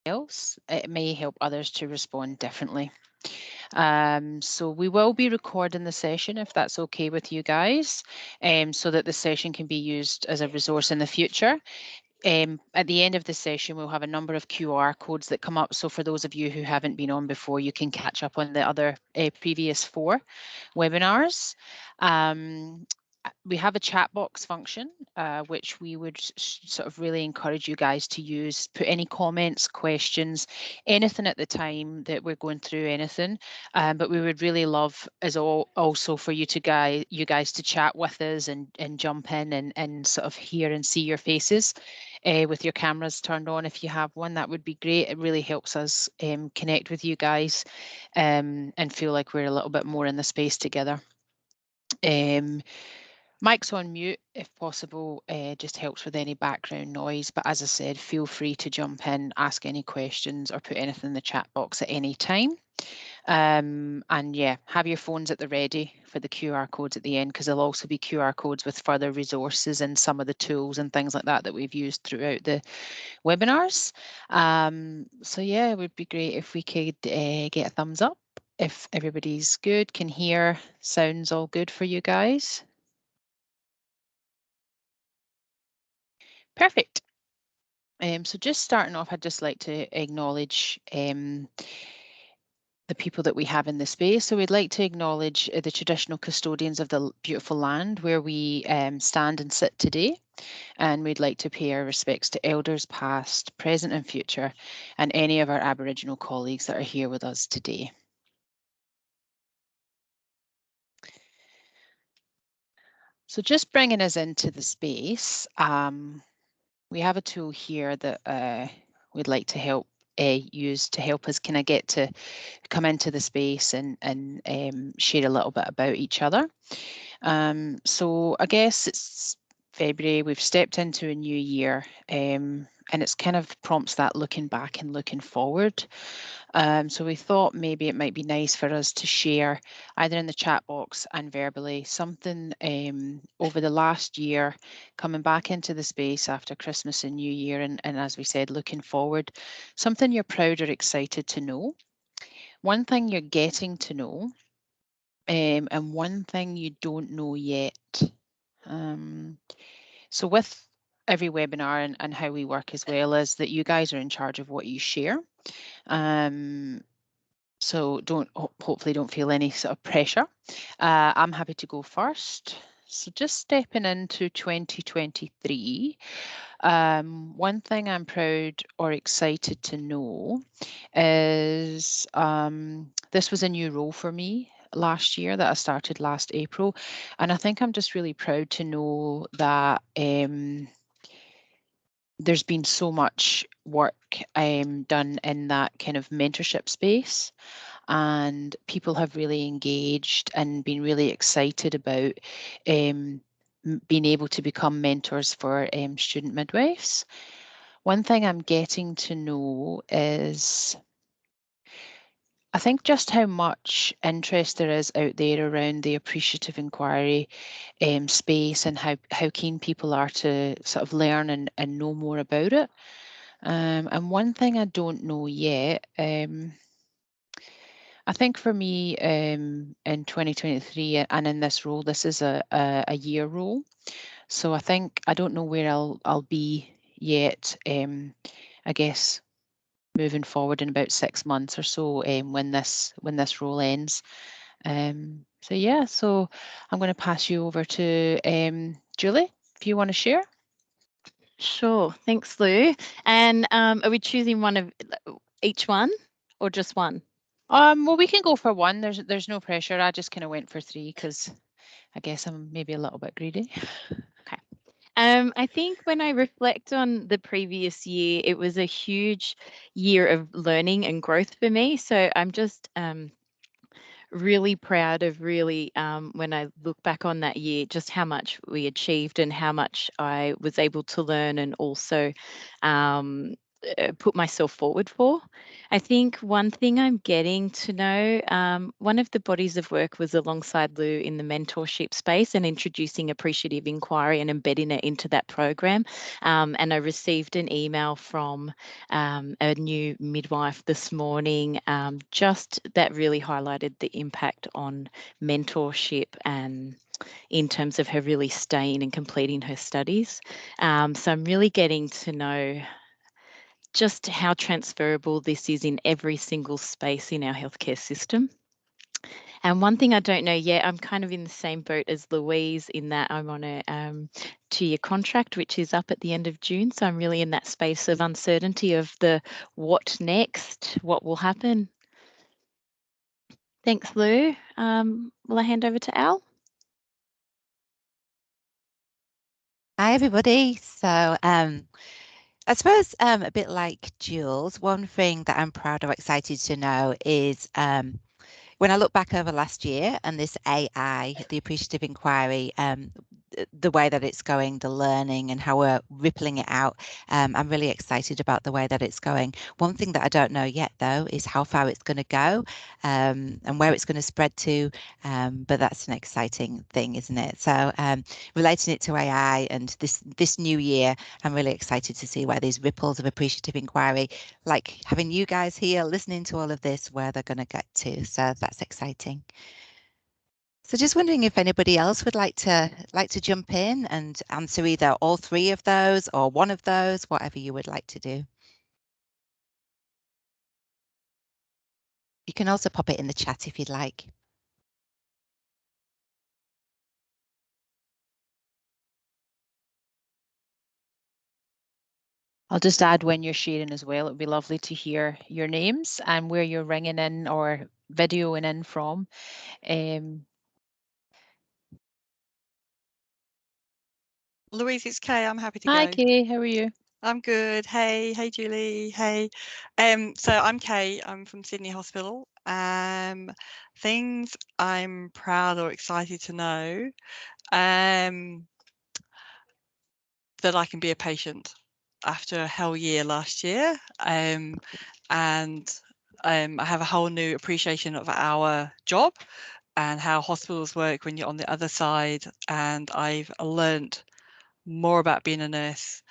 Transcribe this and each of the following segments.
else, it may help others to respond differently. So we will be recording the session if that's okay with you guys, so that the session can be used as a resource in the future. At the end of the session, we'll have a number of QR codes that come up. So for those of you who haven't been on before, you can catch up on the other previous 4 webinars. We have a chat box function, which we would sort of really encourage you guys to use. Put any comments, questions, anything at the time that we're going through anything. But we would really love also for you guys to chat with us and jump in and sort of hear and see your faces with your cameras turned on. If you have one, that would be great. It really helps us connect with you guys and feel like we're a little bit more in the space together. Mic's on mute if possible, just helps with any background noise. But as I said, feel free to jump in, ask any questions or put anything in the chat box at any time. And yeah, have your phones at the ready for the QR codes at the end, because there'll also be QR codes with further resources and some of the tools and things like that that we've used throughout the webinars. So yeah, it would be great if we could get a thumbs up if everybody's good, can hear, sounds all good for you guys. Perfect. So just starting off, I'd just like to acknowledge the people that we have in the space. So we'd like to acknowledge the traditional custodians of the beautiful land where we stand and sit today. And we'd like to pay our respects to elders past, present and future, and any of our Aboriginal colleagues that are here with us today. So just bringing us into the space, we have a tool here that we'd like to help use to help us kind of get to come into the space and share a little bit about each other. So I guess it's February, we've stepped into a new year, and it's kind of prompts that looking back and looking forward. So we thought maybe it might be nice for us to share either in the chat box and verbally something over the last year, coming back into the space after Christmas and New Year, and as we said, looking forward, something you're proud or excited to know, one thing you're getting to know, and one thing you don't know yet. So with every webinar and how we work as well is that you guys are in charge of what you share. So hopefully don't feel any sort of pressure. I'm happy to go first. So just stepping into 2023, one thing I'm proud or excited to know is this was a new role for me last year that I started last April. And I think I'm just really proud to know that there's been so much work done in that kind of mentorship space, and people have really engaged and been really excited about being able to become mentors for student midwives. One thing I'm getting to know is I think just how much interest there is out there around the appreciative inquiry space, and how keen people are to sort of learn and know more about it. And one thing I don't know yet, I think for me in 2023 and in this role, this is a year role. So I think I don't know where I'll be yet. I guess moving forward in about 6 months or so when this role ends. So yeah, so I'm going to pass you over to Julie, if you want to share. Sure, thanks, Lou. And are we choosing one of each one or just one? Well, we can go for one. There's no pressure. I just kind of went for 3 because I guess I'm maybe a little bit greedy. Okay. I think when I reflect on the previous year, it was a huge year of learning and growth for me. So I'm just really proud of when I look back on that year, just how much we achieved and how much I was able to learn, and also put myself forward for. I think one thing I'm getting to know, one of the bodies of work was alongside Lou in the mentorship space and introducing appreciative inquiry and embedding it into that program. And I received an email from a new midwife this morning, just that really highlighted the impact on mentorship and in terms of her really staying and completing her studies. So I'm really getting to know just how transferable this is in every single space in our healthcare system. And one thing I don't know yet, I'm kind of in the same boat as Louise in that I'm on a 2-year contract, which is up at the end of June. So I'm really in that space of uncertainty of the what next, what will happen. Thanks, Lou. Will I hand over to Al? Hi, everybody. So I suppose a bit like Jules, one thing that I'm proud or excited to know is when I look back over last year and this AI, the appreciative inquiry, the way that it's going, the learning and how we're rippling it out, I'm really excited about the way that it's going. One thing that I don't know yet, though, is how far it's going to go and where it's going to spread to. But that's an exciting thing, isn't it? So relating it to AI and this new year, I'm really excited to see where these ripples of appreciative inquiry, like having you guys here listening to all of this, where they're going to get to. So that's exciting. So just wondering if anybody else would like to jump in and answer either all three of those or one of those, whatever you would like to do. You can also pop it in the chat if you'd like. I'll just add when you're sharing as well. It would be lovely to hear your names and where you're ringing in or videoing in from. Louise, it's Kay. I'm happy to Hi, go. Kay. How are you? I'm good. Hey, Julie. Hey. So I'm Kay. I'm from Sydney Hospital. Things I'm proud or excited to know. That I can be a patient after a hell year last year. And I have a whole new appreciation of our job and how hospitals work when you're on the other side. And I've learned more about being a nurse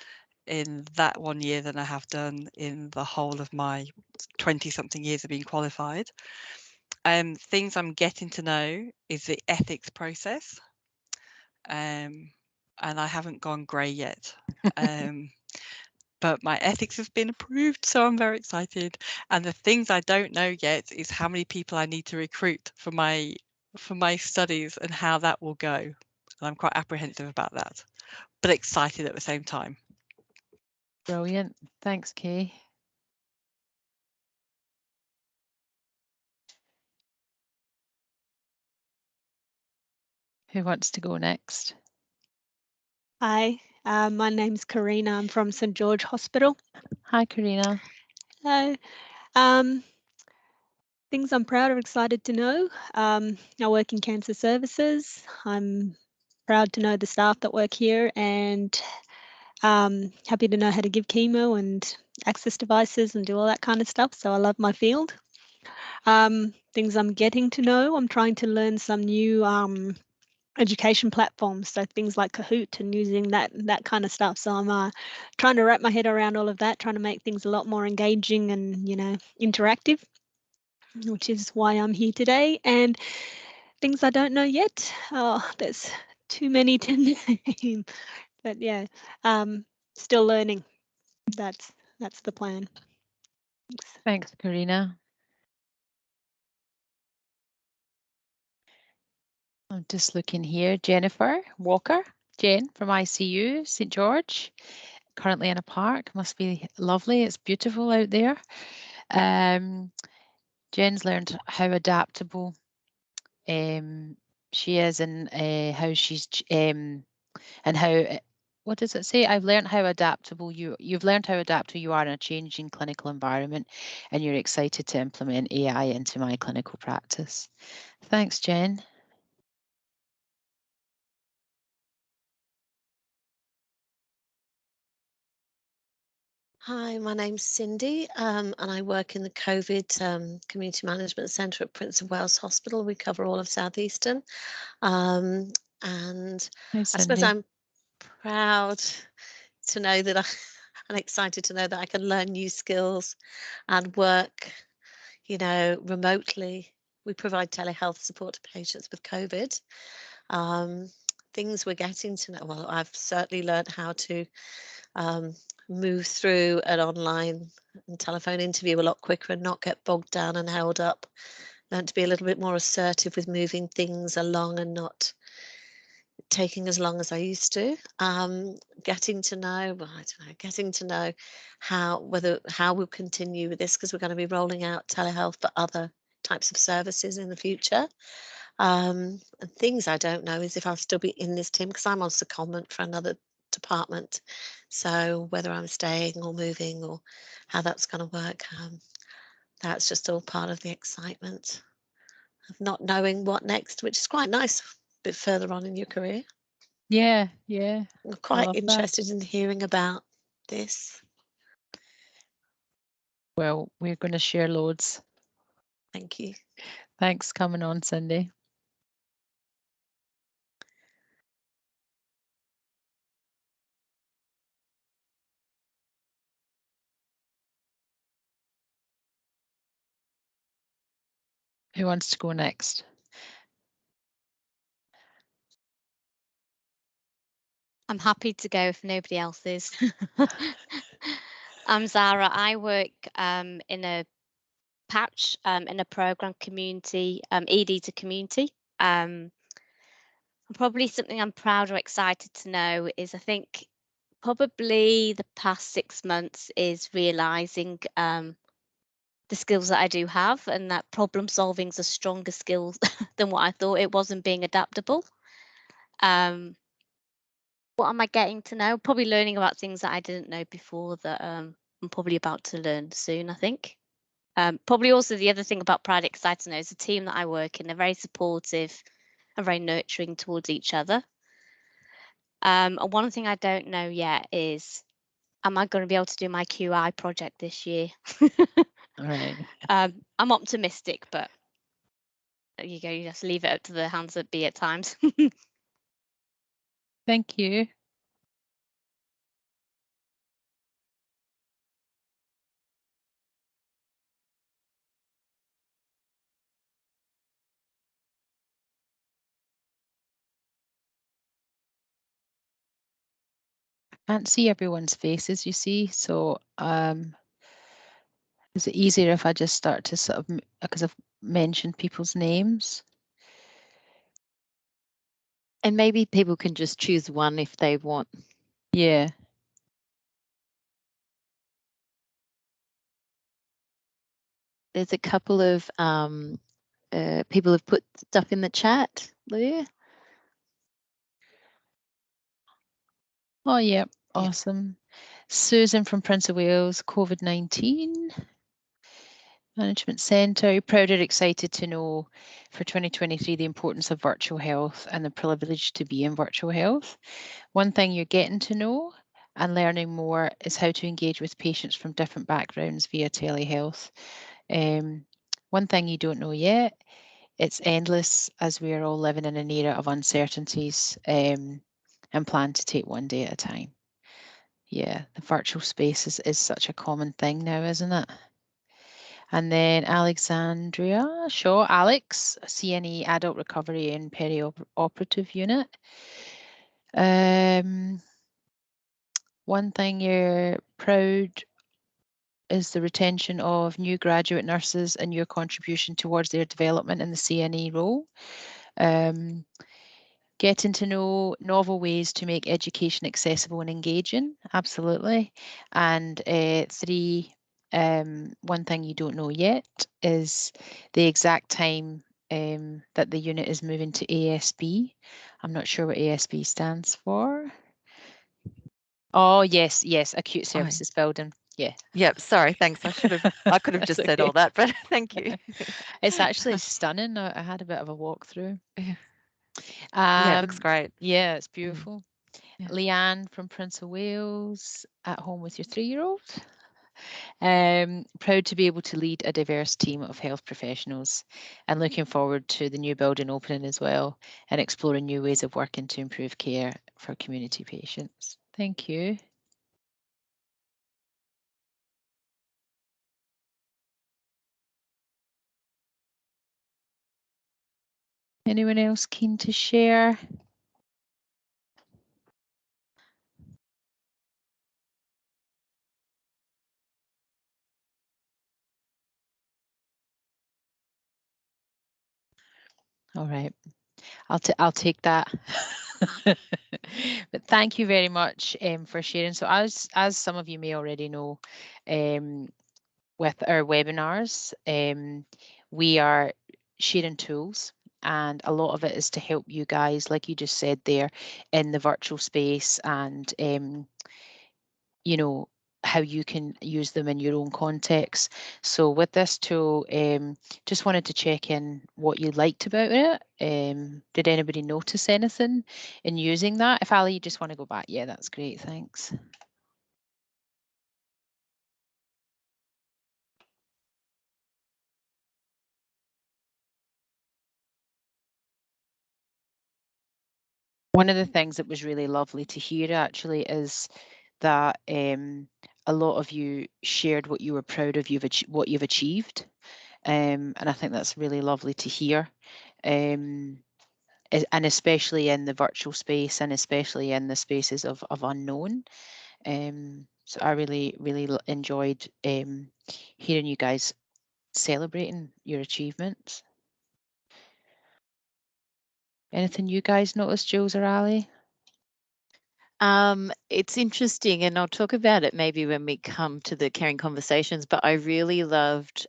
in that 1 year than I have done in the whole of my 20-something years of being qualified. Things I'm getting to know is the ethics process. And I haven't gone grey yet. But my ethics have been approved, so I'm very excited. And the things I don't know yet is how many people I need to recruit for my studies and how that will go. And I'm quite apprehensive about that, but excited at the same time. Brilliant. Thanks, Kay. Who wants to go next? Hi, my name's Karina. I'm from St George Hospital. Hi, Karina. Hello. Things I'm proud or excited to know. I work in cancer services. I'm proud to know the staff that work here and happy to know how to give chemo and access devices and do all that kind of stuff. So I love my field. Things I'm getting to know. I'm trying to learn some new education platforms, so things like Kahoot and using that kind of stuff. So I'm trying to wrap my head around all of that, trying to make things a lot more engaging and interactive, which is why I'm here today. And things I don't know yet. Oh, there's too many to name, but yeah, still learning. That's the plan. Thanks, Karina. I'm just looking here. Jennifer Walker, Jen from ICU, St George, currently in a park. Must be lovely. It's beautiful out there. Jen's learned how adaptable she is and how she's and how what does it say? I've learned how adaptable you've learned how adaptable you are in a changing clinical environment, and you're excited to implement AI into my clinical practice. Thanks, Jen. Hi, my name's Cindy, and I work in the COVID Community Management Centre at Prince of Wales Hospital. We cover all of Southeastern. And Hi, I suppose Cindy. I'm proud to know that I'm excited to know that I can learn new skills and work, you know, remotely. We provide telehealth support to patients with COVID. Things we're getting to know. Well, I've certainly learned how to move through an online and telephone interview a lot quicker and not get bogged down and held up. Learned to be a little bit more assertive with moving things along and not taking as long as I used to. Getting to know, well, I don't know, getting to know how we'll continue with this, because we're going to be rolling out telehealth for other types of services in the future. And things I don't know is if I'll still be in this team, because I'm on secondment for another department. So whether I'm staying or moving or how that's going to work, that's just all part of the excitement of not knowing what next, which is quite nice a bit further on in your career. Yeah, yeah. I'm quite love that. interested in hearing about this. Well, we're going to share loads. Thank you. Thanks for coming on, Cindy. Who wants to go next? I'm happy to go if nobody else is. I'm Zara. I work in a patch in a program community, ED to community. Probably something I'm proud or excited to know is I think probably the past 6 months is realizing the skills that I do have, and that problem solving is a stronger skill than what I thought it was, and being adaptable. What am I getting to know? Probably learning about things that I didn't know before that I'm probably about to learn soon, I think. Probably also the other thing about Pride Excited to know is the team that I work in, they're very supportive and very nurturing towards each other. And one thing I don't know yet is, am I going to be able to do my QI project this year? All right. I'm optimistic, but there you go, you just leave it up to the hands that be at times. Thank you. I can't see everyone's faces, you see, so is it easier if I just start to sort of, because I've mentioned people's names? And maybe people can just choose one if they want. Yeah. There's a couple of people have put stuff in the chat, Lydia. Oh, yeah. Awesome. Susan from Prince of Wales, COVID-19 Management Centre. Proud and excited to know for 2023 the importance of virtual health and the privilege to be in virtual health. One thing you're getting to know and learning more is how to engage with patients from different backgrounds via telehealth. One thing you don't know yet, it's endless, as we are all living in an era of uncertainties, and plan to take one day at a time. Yeah, the virtual space is such a common thing now, isn't it? And then Alexandria Shaw, Alex, CNE Adult Recovery and Perioperative Unit. One thing you're proud is the retention of new graduate nurses and your contribution towards their development in the CNE role. Getting to know novel ways to make education accessible and engaging, absolutely. And 3, one thing you don't know yet is the exact time that the unit is moving to ASB. I'm not sure what ASB stands for. Oh, yes, acute services building. Yeah. Yep, sorry, thanks. I could have just said all that, but thank you. It's actually stunning. I had a bit of a walk through. Yeah, it looks great. Yeah, it's beautiful. Leanne from Prince of Wales, at home with your 3-year-old. Proud to be able to lead a diverse team of health professionals and looking forward to the new building opening as well and exploring new ways of working to improve care for community patients. Thank you. Anyone else keen to share? All right, I'll take that. But thank you very much for sharing. So as some of you may already know, with our webinars, we are sharing tools, and a lot of it is to help you guys, like you just said there, in the virtual space, and you know, how you can use them in your own context. So with this tool, just wanted to check in what you liked about it. Did anybody notice anything in using that? If Ali, you just want to go back, yeah, that's great, thanks. One of the things that was really lovely to hear actually is that a lot of you shared what you were proud of, what you've achieved, and I think that's really lovely to hear, and especially in the virtual space, and especially in the spaces of unknown. So I really enjoyed hearing you guys celebrating your achievements. Anything you guys noticed, Jules or Ali? It's interesting, and I'll talk about it maybe when we come to the caring conversations, but I really loved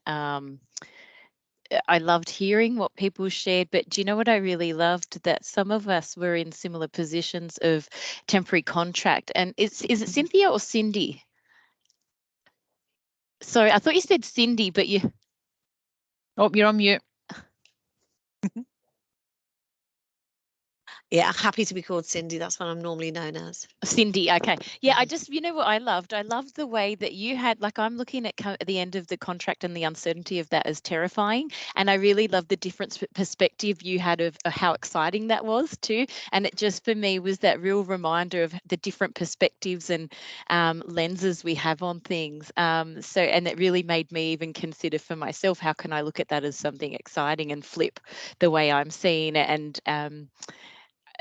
I loved hearing what people shared, but do you know what I really loved? That some of us were in similar positions of temporary contract. And is it Cynthia or Cindy? Sorry, I thought you said Cindy, but you... Oh, you're on mute. Yeah, happy to be called Cindy. That's what I'm normally known as. Cindy, okay. Yeah, I just, you know what I loved? I loved the way that you had, like, I'm looking at the end of the contract and the uncertainty of that as terrifying. And I really loved the different perspective you had of how exciting that was too. And it just, for me, was that real reminder of the different perspectives and lenses we have on things. And it really made me even consider for myself, how can I look at that as something exciting and flip the way I'm seeing it? And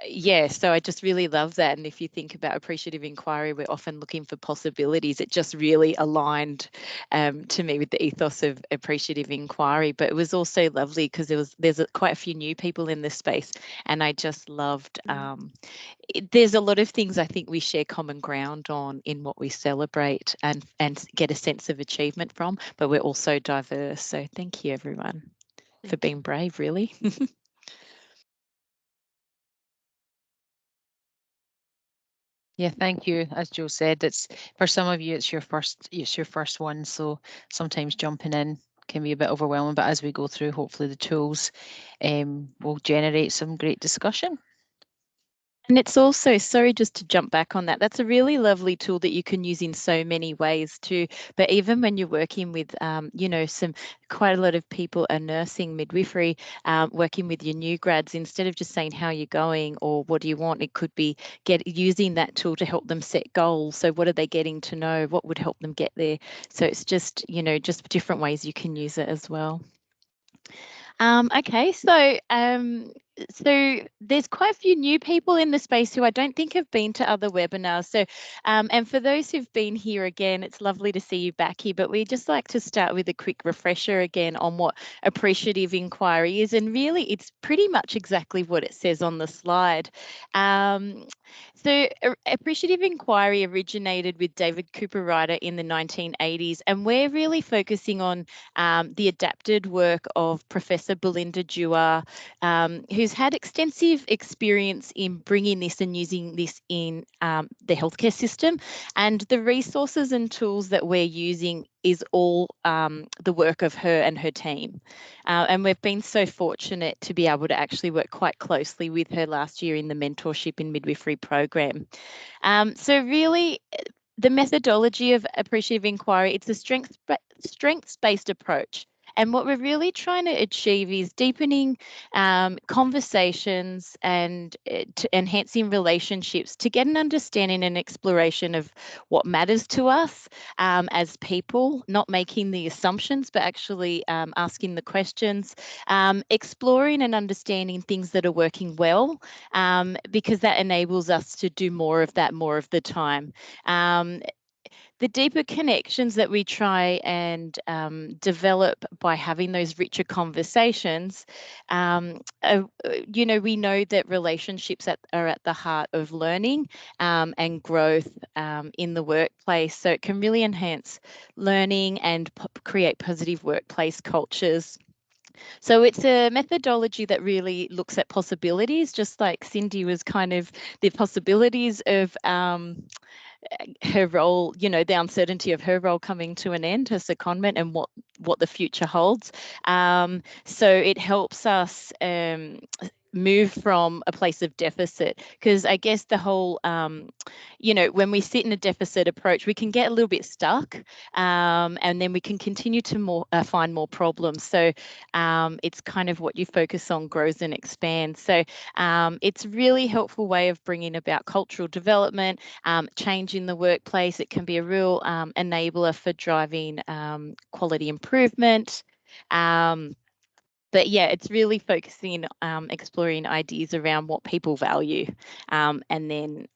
yeah, so I just really love that. And if you think about appreciative inquiry, we're often looking for possibilities. It just really aligned to me with the ethos of appreciative inquiry. But it was also lovely because there's quite a few new people in this space, and I just loved. There's a lot of things I think we share common ground on in what we celebrate and get a sense of achievement from. But we're also diverse. So thank you, everyone, for being brave. Really. Yeah, thank you. As Joe said, it's for some of you, it's your first one, so sometimes jumping in can be a bit overwhelming. But as we go through, hopefully the tools will generate some great discussion. And it's also, sorry, just to jump back on that, that's a really lovely tool that you can use in so many ways too. But even when you're working with, you know, quite a lot of people are nursing, midwifery, working with your new grads, instead of just saying how you're going or what do you want, it could be using that tool to help them set goals. So what are they getting to know? What would help them get there? So it's just, you know, just different ways you can use it as well. Okay, so there's quite a few new people in the space who I don't think have been to other webinars. So, and for those who've been here again, it's lovely to see you back here, but we just like to start with a quick refresher again on what appreciative inquiry is. And really, it's pretty much exactly what it says on the slide. So appreciative inquiry originated with David Cooper Ryder in the 1980s, and we're really focusing on the adapted work of Professor Belinda Dewar, who who's had extensive experience in bringing this and using this in the healthcare system, and the resources and tools that we're using is all the work of her and her team. And we've been so fortunate to be able to actually work quite closely with her last year in the mentorship in midwifery program. So really, the methodology of appreciative inquiry, it's a strengths-based approach. And what we're really trying to achieve is deepening conversations and enhancing relationships to get an understanding and exploration of what matters to us as people, not making the assumptions, but actually asking the questions, exploring and understanding things that are working well, because that enables us to do more of that more of the time. The deeper connections that we try and develop by having those richer conversations, we know that relationships are at the heart of learning and growth in the workplace. So it can really enhance learning and create positive workplace cultures. So it's a methodology that really looks at possibilities, just like Cindy was kind of the possibilities of her role, the uncertainty of her role coming to an end, her secondment, and what the future holds. So it helps us move from a place of deficit, because I guess the whole, when we sit in a deficit approach, we can get a little bit stuck, and then we can continue to find more problems. So it's kind of what you focus on grows and expands. So it's really helpful way of bringing about cultural development, change in the workplace. It can be a real enabler for driving quality improvement. But yeah, it's really focusing, exploring ideas around what people value, and then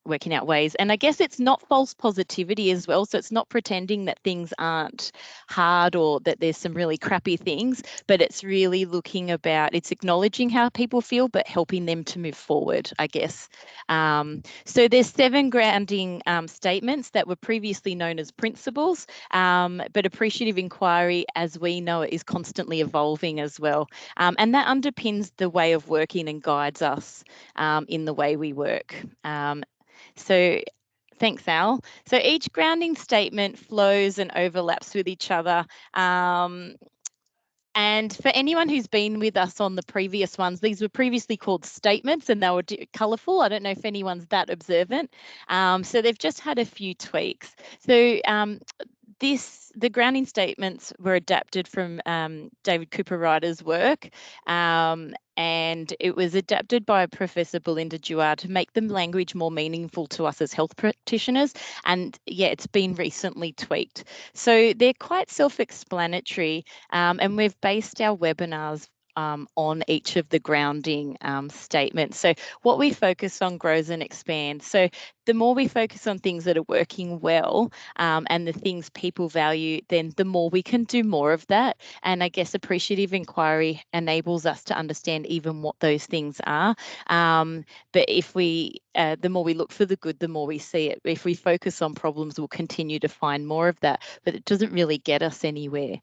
working out ways. And I guess it's not false positivity as well. So it's not pretending that things aren't hard or that there's some really crappy things, but it's really it's acknowledging how people feel, but helping them to move forward, I guess. So there's 7 grounding statements that were previously known as principles, but appreciative inquiry, as we know it, is constantly evolving as well. And that underpins the way of working and guides us in the way we work. So thanks, Al. So each grounding statement flows and overlaps with each other. And for anyone who's been with us on the previous ones, these were previously called statements and they were colourful. I don't know if anyone's that observant. So they've just had a few tweaks. So the grounding statements were adapted from David Cooper Ryder's work, and it was adapted by Professor Belinda Dewar to make the language more meaningful to us as health practitioners. And yeah, it's been recently tweaked. So they're quite self-explanatory, and we've based our webinars on each of the grounding statements. So what we focus on grows and expands. So the more we focus on things that are working well and the things people value, then the more we can do more of that. And I guess appreciative inquiry enables us to understand even what those things are. But if the more we look for the good, the more we see it. If we focus on problems, we'll continue to find more of that, but it doesn't really get us anywhere.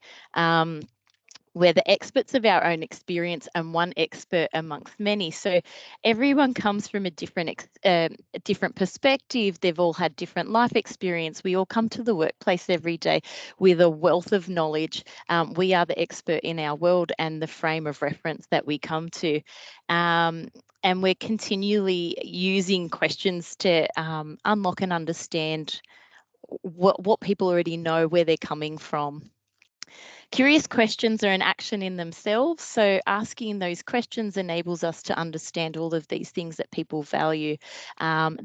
We're the experts of our own experience and one expert amongst many. So everyone comes from a different perspective. They've all had different life experience. We all come to the workplace every day with a wealth of knowledge. We are the expert in our world and the frame of reference that we come to. And we're continually using questions to unlock and understand what people already know, where they're coming from. Curious questions are an action in themselves. So asking those questions enables us to understand all of these things that people value,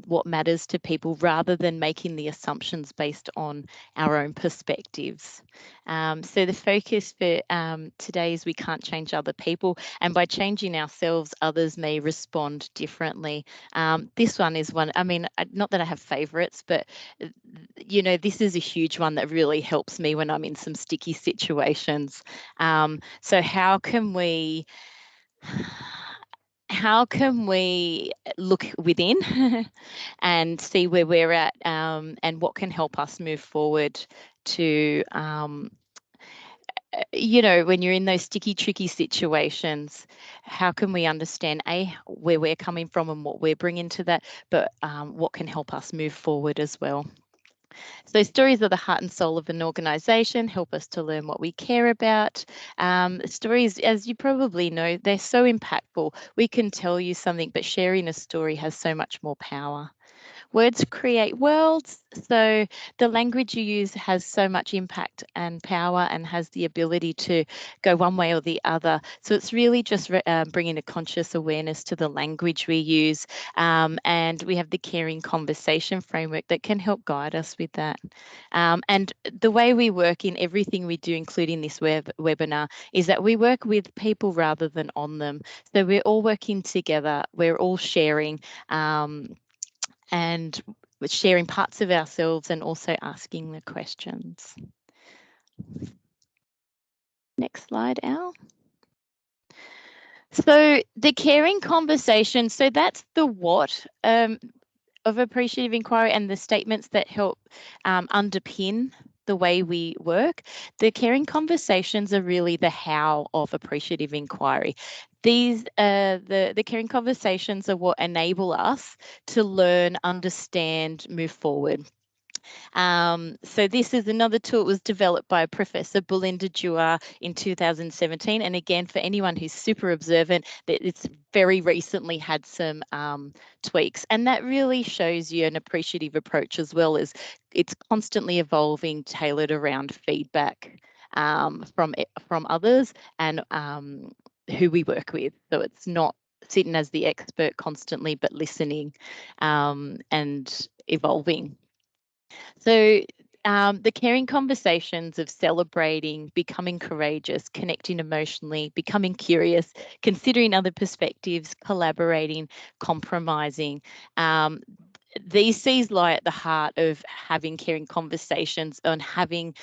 what matters to people, rather than making the assumptions based on our own perspectives. So the focus for today is we can't change other people, and by changing ourselves, others may respond differently. This one is one, I mean, not that I have favourites, but this is a huge one that really helps me when I'm in some sticky situations. So how can we look within and see where we're at, and what can help us move forward to you know, when you're in those sticky, tricky situations, how can we understand where we're coming from and what we're bringing to that, but what can help us move forward as well. So stories are the heart and soul of an organisation, help us to learn what we care about. Stories, as you probably know, they're so impactful. We can tell you something, but sharing a story has so much more power. Words create worlds, so the language you use has so much impact and power and has the ability to go one way or the other. So it's really just bringing a conscious awareness to the language we use, and we have the caring conversation framework that can help guide us with that. And the way we work in everything we do, including this webinar, is that we work with people rather than on them. So we're all working together, we're all sharing, and sharing parts of ourselves and also asking the questions. Next slide, Al. So the caring conversation, so that's the what of appreciative inquiry and the statements that help underpin the way we work. The caring conversations are really the how of appreciative inquiry. These the caring conversations are what enable us to learn, understand, move forward. So this is another tool. It was developed by Professor Belinda Dewar in 2017. And again, for anyone who's super observant, it's very recently had some tweaks. And that really shows you an appreciative approach, as well as it's constantly evolving, tailored around feedback from others and who we work with. So it's not sitting as the expert constantly, but listening and evolving. So the caring conversations of celebrating, becoming courageous, connecting emotionally, becoming curious, considering other perspectives, collaborating, compromising. These C's lie at the heart of having caring conversations and having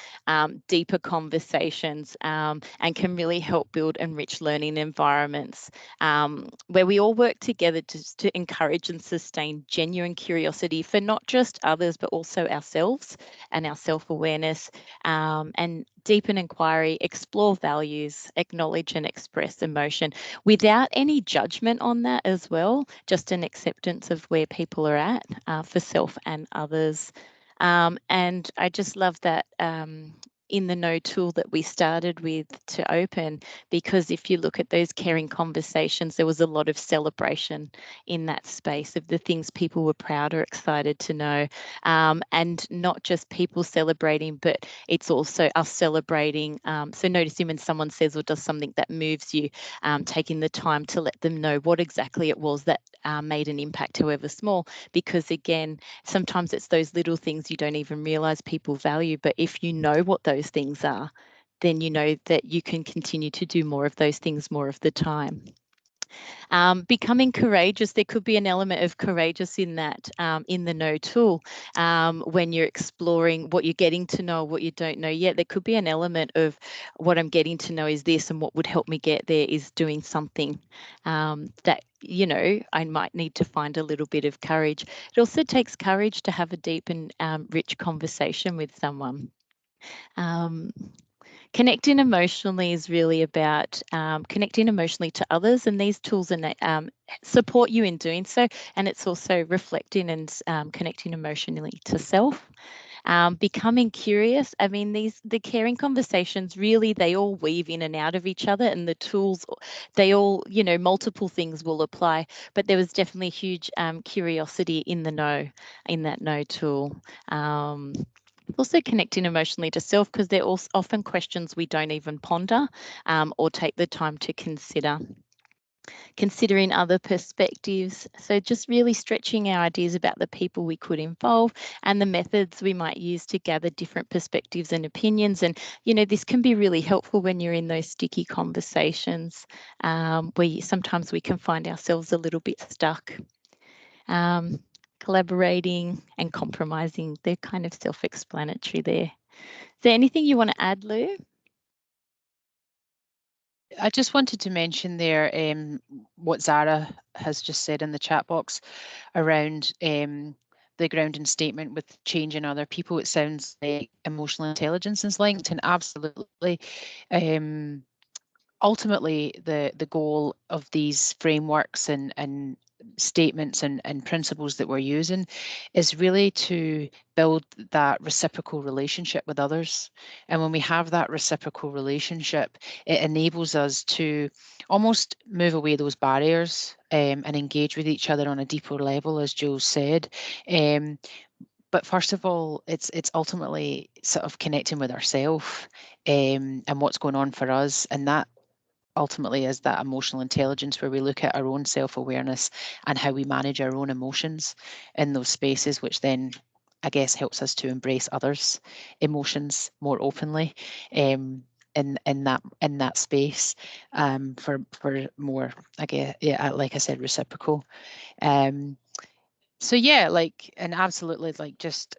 deeper conversations, and can really help build enriched learning environments where we all work together to encourage and sustain genuine curiosity for not just others, but also ourselves and our self-awareness, and deepen inquiry, explore values, acknowledge and express emotion without any judgment on that as well, just an acceptance of where people are at for self and others. And I just love that in the No tool that we started with to open, because if you look at those caring conversations, there was a lot of celebration in that space of the things people were proud or excited to know, and not just people celebrating, but it's also us celebrating. So noticing when someone says or does something that moves you, taking the time to let them know what exactly it was that made an impact, however small, because again, sometimes it's those little things you don't even realize people value, but if you know what those things are, then you know that you can continue to do more of those things more of the time. Becoming courageous, there could be an element of courageous in that, in the No tool, when you're exploring what you're getting to know, what you don't know yet. There could be an element of what I'm getting to know is this, and what would help me get there is doing something that, you know, I might need to find a little bit of courage. It also takes courage to have a deep and rich conversation with someone. Connecting emotionally is really about connecting emotionally to others, and these tools support you in doing so. And it's also reflecting and connecting emotionally to self. Becoming curious. I mean, the caring conversations, really, they all weave in and out of each other, and the tools, they all, you know, multiple things will apply. But there was definitely huge curiosity in that No tool. Also connecting emotionally to self, because they're also often questions we don't even ponder or take the time to consider. Considering other perspectives. So just really stretching our ideas about the people we could involve and the methods we might use to gather different perspectives and opinions. And, you know, this can be really helpful when you're in those sticky conversations where sometimes we can find ourselves a little bit stuck. Collaborating and compromising, they're kind of self-explanatory there. Is there anything you want to add, Lou? I just wanted to mention there what Zara has just said in the chat box around the grounding statement with changing other people, it sounds like emotional intelligence is linked, and absolutely. Ultimately, the goal of these frameworks and statements and principles that we're using is really to build that reciprocal relationship with others. And when we have that reciprocal relationship, it enables us to almost move away those barriers and engage with each other on a deeper level, as Joe said. But first of all, it's ultimately sort of connecting with ourselves and what's going on for us, and that ultimately is that emotional intelligence, where we look at our own self-awareness and how we manage our own emotions in those spaces, which then I guess helps us to embrace others' emotions more openly in that space for more, I guess, yeah, like I said, reciprocal. So yeah, like, and absolutely, like, just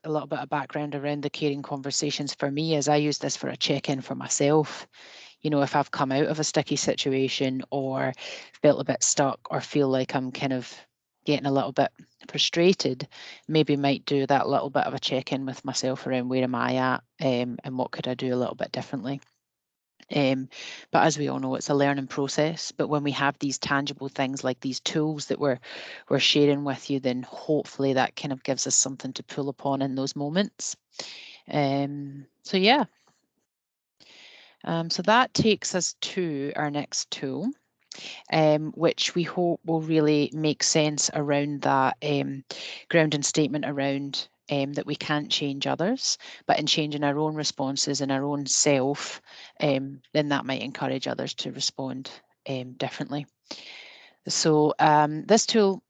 a little bit of background around the caring conversations for me is I use this for a check-in for myself. You know, if I've come out of a sticky situation or felt a bit stuck or feel like I'm kind of getting a little bit frustrated, maybe might do that little bit of a check-in with myself around where am I at and what could I do a little bit differently. But as we all know, it's a learning process. But when we have these tangible things like these tools that we're sharing with you, then hopefully that kind of gives us something to pull upon in those moments. So yeah. So that takes us to our next tool, which we hope will really make sense around that grounding statement around that we can't change others, but in changing our own responses and our own self, then that might encourage others to respond differently. So this tool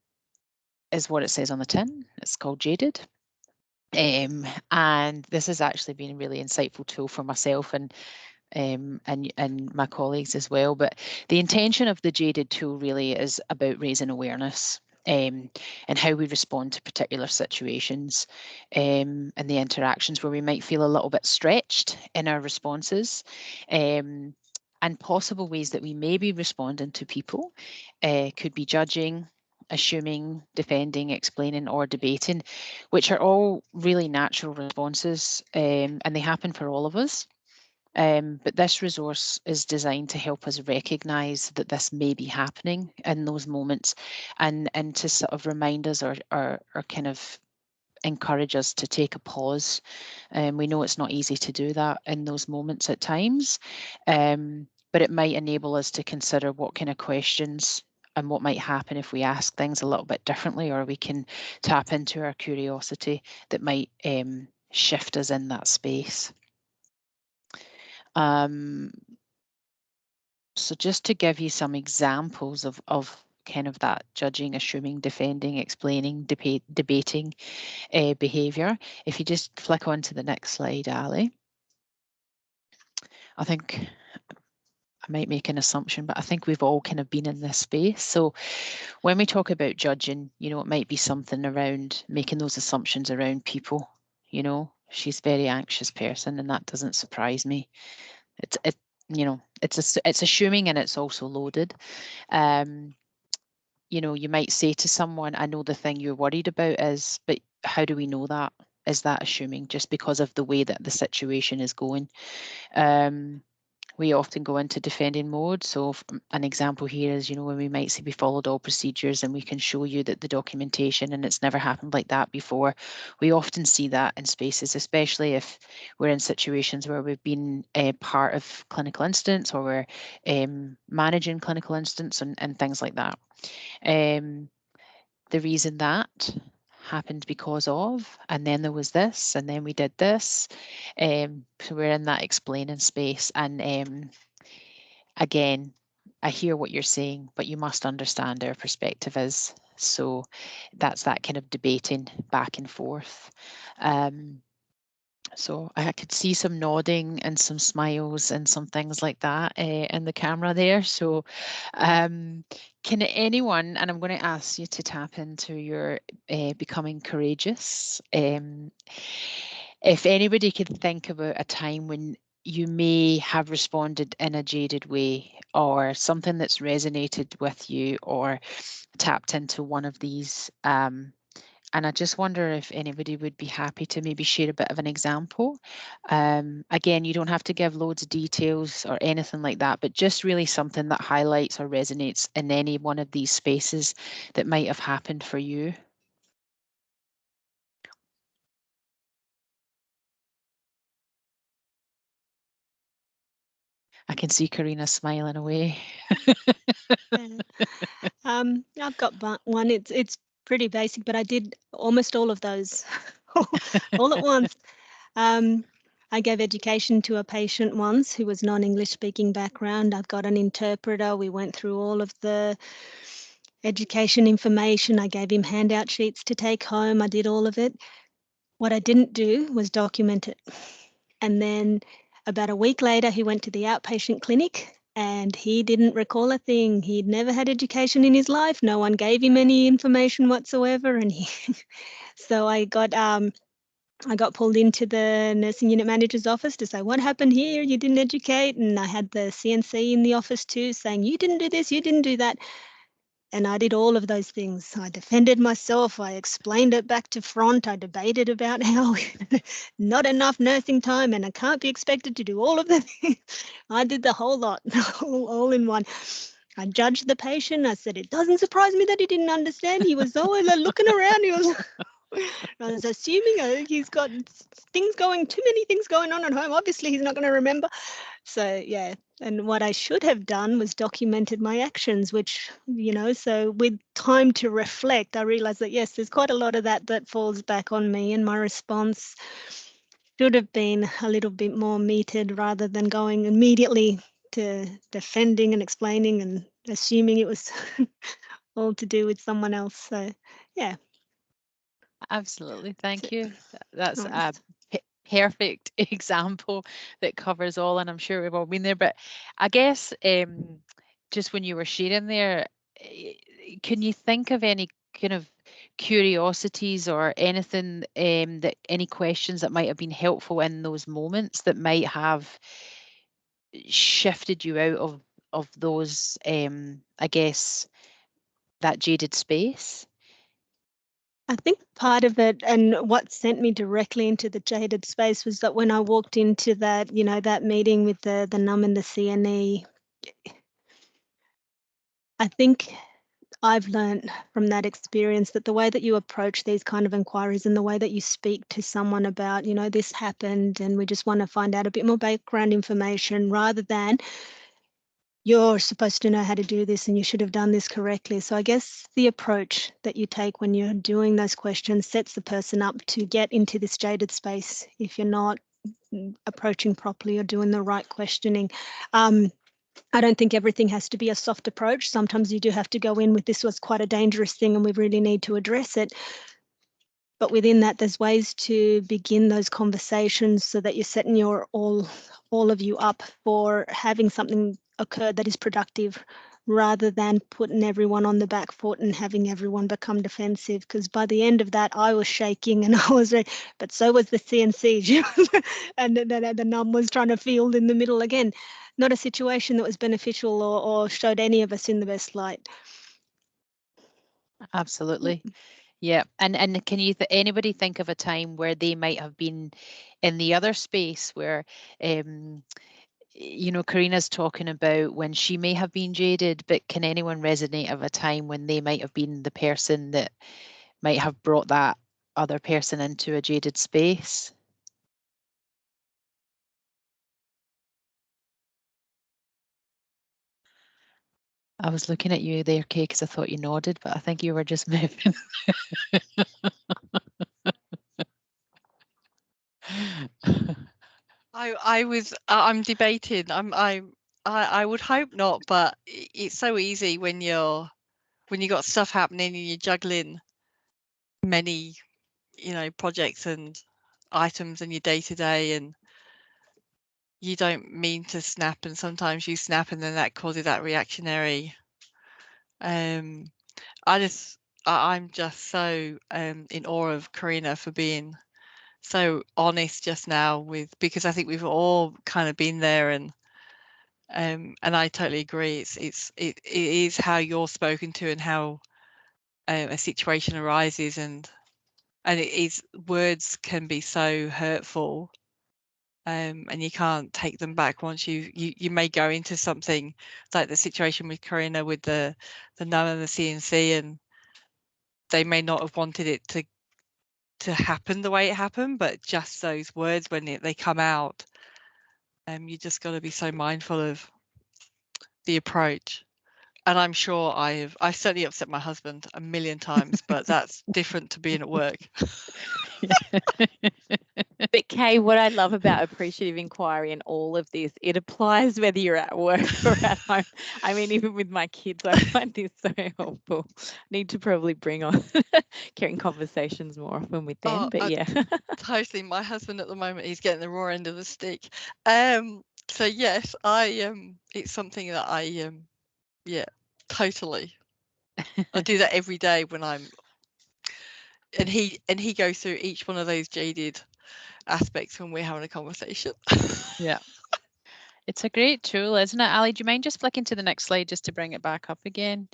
is what it says on the tin. It's called Jaded. And this has actually been a really insightful tool for myself and my colleagues as well. But the intention of the Jaded tool really is about raising awareness and how we respond to particular situations and the interactions where we might feel a little bit stretched in our responses. And possible ways that we may be responding to people could be judging, assuming, defending, explaining, or debating, which are all really natural responses, and they happen for all of us. But this resource is designed to help us recognise that this may be happening in those moments, and to sort of remind us or kind of encourage us to take a pause. We know it's not easy to do that in those moments at times, but it might enable us to consider what kind of questions and what might happen if we ask things a little bit differently, or we can tap into our curiosity that might shift us in that space. So just to give you some examples of kind of that judging, assuming, defending, explaining, debating behaviour, if you just flick on to the next slide, Ali. I think I might make an assumption, but I think we've all kind of been in this space. So when we talk about judging, you know, it might be something around making those assumptions around people. You know, she's a very anxious person, and that doesn't surprise me. You know, it's assuming, and it's also loaded. You know, you might say to someone, I know the thing you're worried about is, but how do we know that? Is that assuming just because of the way that the situation is going? We often go into defending mode. So an example here is, you know, when we might say we followed all procedures and we can show you that the documentation and it's never happened like that before. We often see that in spaces, especially if we're in situations where we've been part of clinical incidents, or we're managing clinical incidents and things like that. The reason that happened because of, and then there was this, and then we did this. So we're in that explaining space. And again, I hear what you're saying, but you must understand our perspective is. So that's that kind of debating back and forth. So I could see some nodding and some smiles and some things like that in the camera there. So can anyone, and I'm going to ask you to tap into your becoming courageous. If anybody could think about a time when you may have responded in a jaded way, or something that's resonated with you, or tapped into one of these And I just wonder if anybody would be happy to maybe share a bit of an example. Again, you don't have to give loads of details or anything like that, but just really something that highlights or resonates in any one of these spaces that might have happened for you. I can see Karina smiling away. I've got one. It's pretty basic, but I did almost all of those all at once. I gave education to a patient once who was non-English speaking background. I've got an interpreter. We went through all of the education information. I gave him handout sheets to take home. I did all of it. What I didn't do was document it. And then about a week later, he went to the outpatient clinic and he didn't recall a thing. He'd never had education in his life. No one gave him any information whatsoever. And so I got pulled into the nursing unit manager's office to say, what happened here? You didn't educate. And I had the CNC in the office too saying, you didn't do this, you didn't do that. And I did all of those things. I defended myself. I explained it back to front. I debated about how not enough nursing time and I can't be expected to do all of the things. I did the whole lot, all in one. I judged the patient. I said, it doesn't surprise me that he didn't understand. He was always looking around. I was assuming he's got too many things going on at home. Obviously, he's not going to remember. So, yeah. And what I should have done was documented my actions, which, so with time to reflect, I realized that, yes, there's quite a lot of that falls back on me, and my response should have been a little bit more metered rather than going immediately to defending and explaining and assuming it was all to do with someone else. So, yeah. Absolutely. Thank you. That's Nice. a perfect example that covers all, and I'm sure we've all been there. But I guess just when you were sharing there, can you think of any kind of curiosities or anything that any questions that might have been helpful in those moments that might have shifted you out of those I guess that jaded space? I think part of it, and what sent me directly into the jaded space, was that when I walked into that, that meeting with the NUM and the CNE, I think I've learned from that experience that the way that you approach these kind of inquiries and the way that you speak to someone about, this happened and we just want to find out a bit more background information, rather than you're supposed to know how to do this and you should have done this correctly. So I guess the approach that you take when you're doing those questions sets the person up to get into this jaded space if you're not approaching properly or doing the right questioning. I don't think everything has to be a soft approach. Sometimes you do have to go in with, this was quite a dangerous thing and we really need to address it. But within that, there's ways to begin those conversations so that you're setting all of you up for having something occur that is productive, rather than putting everyone on the back foot and having everyone become defensive. Because by the end of that, I was shaking and I was ready, but so was the CNC. And the NUM was trying to field in the middle again. Not a situation that was beneficial or showed any of us in the best light. Absolutely. Yeah. And can you anybody think of a time where they might have been in the other space where Karina's talking about when she may have been jaded, but can anyone resonate of a time when they might have been the person that might have brought that other person into a jaded space? I was looking at you there, Kay, because I thought you nodded, but I think you were just moving. I'm debating. I would hope not, but it's so easy when you got stuff happening and you're juggling many, projects and items in your day to day, and you don't mean to snap, and sometimes you snap, and then that causes that reactionary. I'm just so in awe of Karina for being so honest just now because I think we've all kind of been there, and I totally agree. It is how you're spoken to and how a situation arises, and and it is, words can be so hurtful, and you can't take them back once you may go into something like the situation with Karina with the nun and the CNC, and they may not have wanted it to happen the way it happened, but just those words when they come out, you just got to be so mindful of the approach. And I'm sure I've certainly upset my husband a million times, but that's different to being at work. But Kay, what I love about appreciative inquiry and all of this, it applies whether you're at work or at home. I mean, even with my kids, I find this so helpful. Need to probably bring on caring conversations more often with them, but yeah. Totally. My husband at the moment, he's getting the raw end of the stick. So yes, it's something that yeah, totally. I do that every day when I'm, and he goes through each one of those jaded aspects when we're having a conversation. Yeah. It's a great tool, isn't it? Ali, do you mind just flicking to the next slide just to bring it back up again?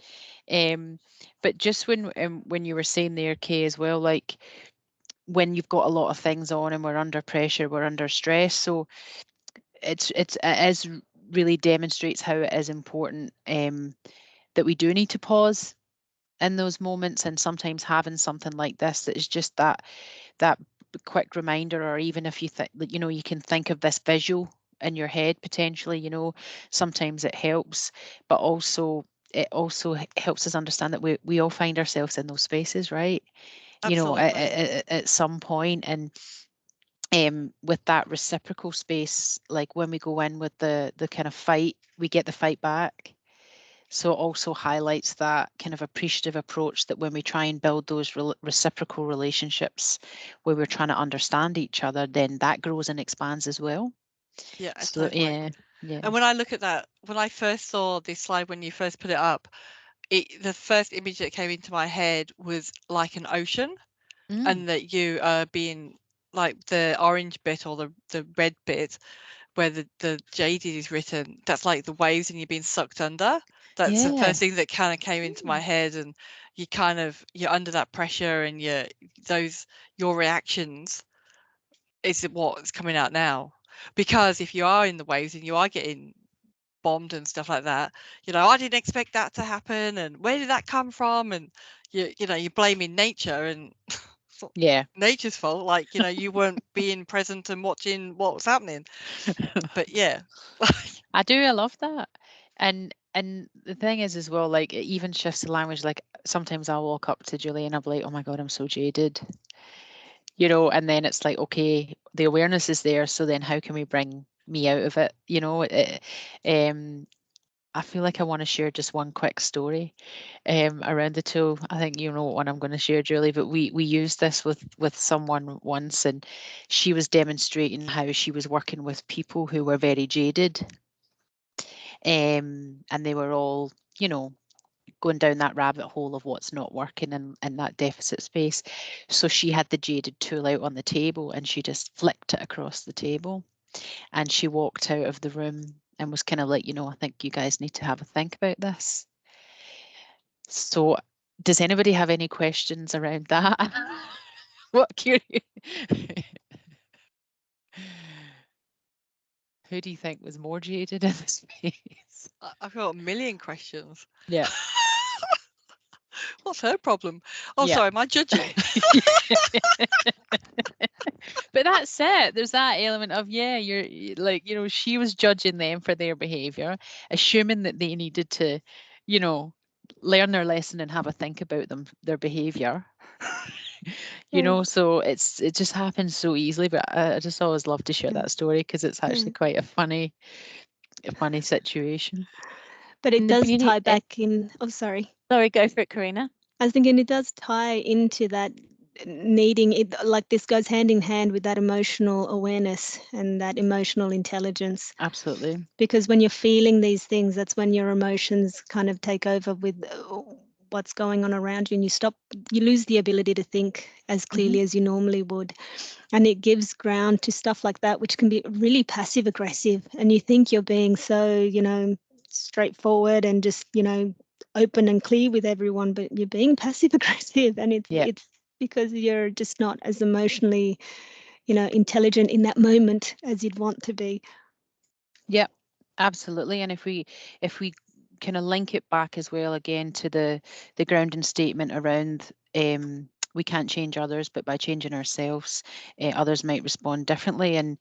But just when you were saying there, Kay, as well, like when you've got a lot of things on and we're under pressure, we're under stress. So it is really demonstrates how it is important that we do need to pause in those moments, and sometimes having something like this that is just that quick reminder, or even if you think that, you can think of this visual in your head potentially, sometimes it helps, but also it also helps us understand that we all find ourselves in those spaces, right? Absolutely. At some point, and with that reciprocal space, like when we go in with the kind of fight, we get the fight back. So it also highlights that kind of appreciative approach, that when we try and build those reciprocal relationships where we're trying to understand each other, then that grows and expands as well. Yeah, So totally. yeah. And when I look at that, when I first saw this slide, when you first put it up, the first image that came into my head was like an ocean, and that you are being like the orange bit or the red bit where the jaded is written, that's like the waves and you're being sucked under. That's the first thing that kind of came into my head, and you're under that pressure, and your reactions is what's coming out now. Because if you are in the waves and you are getting bombed and stuff like that, I didn't expect that to happen, and where did that come from? And you're blaming nature, and nature's fault, like you weren't being present and watching what was happening. But yeah. I love that. And the thing is as well, like it even shifts the language. Like sometimes I'll walk up to Julie and I'll be like, oh my God, I'm so jaded. And then it's like, okay, the awareness is there. So then how can we bring me out of it? I feel like I want to share just one quick story around the tool. I think you know what one I'm going to share, Julie, but we used this with someone once, and she was demonstrating how she was working with people who were very jaded. And they were all, going down that rabbit hole of what's not working in that deficit space. So she had the jaded tool out on the table, and she just flicked it across the table, and she walked out of the room and was kind of like, I think you guys need to have a think about this. So does anybody have any questions around that? What curious? Who do you think was more jaded in this space? I've got a million questions. Yeah. What's her problem? Oh, sorry, am I judging? But that's it. There's that element of, you're like, she was judging them for their behavior, assuming that they needed to, learn their lesson and have a think about their behavior. So it just happens so easily. But I just always love to share that story because it's actually quite a funny situation. But it does tie back in. Oh, sorry. Sorry, go for it, Karina. I was thinking it does tie into that needing it, like this goes hand in hand with that emotional awareness and that emotional intelligence. Absolutely. Because when you're feeling these things, that's when your emotions kind of take over with what's going on around you, and you lose the ability to think as clearly as you normally would. And it gives ground to stuff like that, which can be really passive aggressive, and you think you're being so straightforward and just open and clear with everyone, but you're being passive aggressive, and it's because you're just not as emotionally, intelligent in that moment as you'd want to be. Yeah, absolutely. And if we kind of link it back as well again to the grounding statement around we can't change others, but by changing ourselves, others might respond differently. And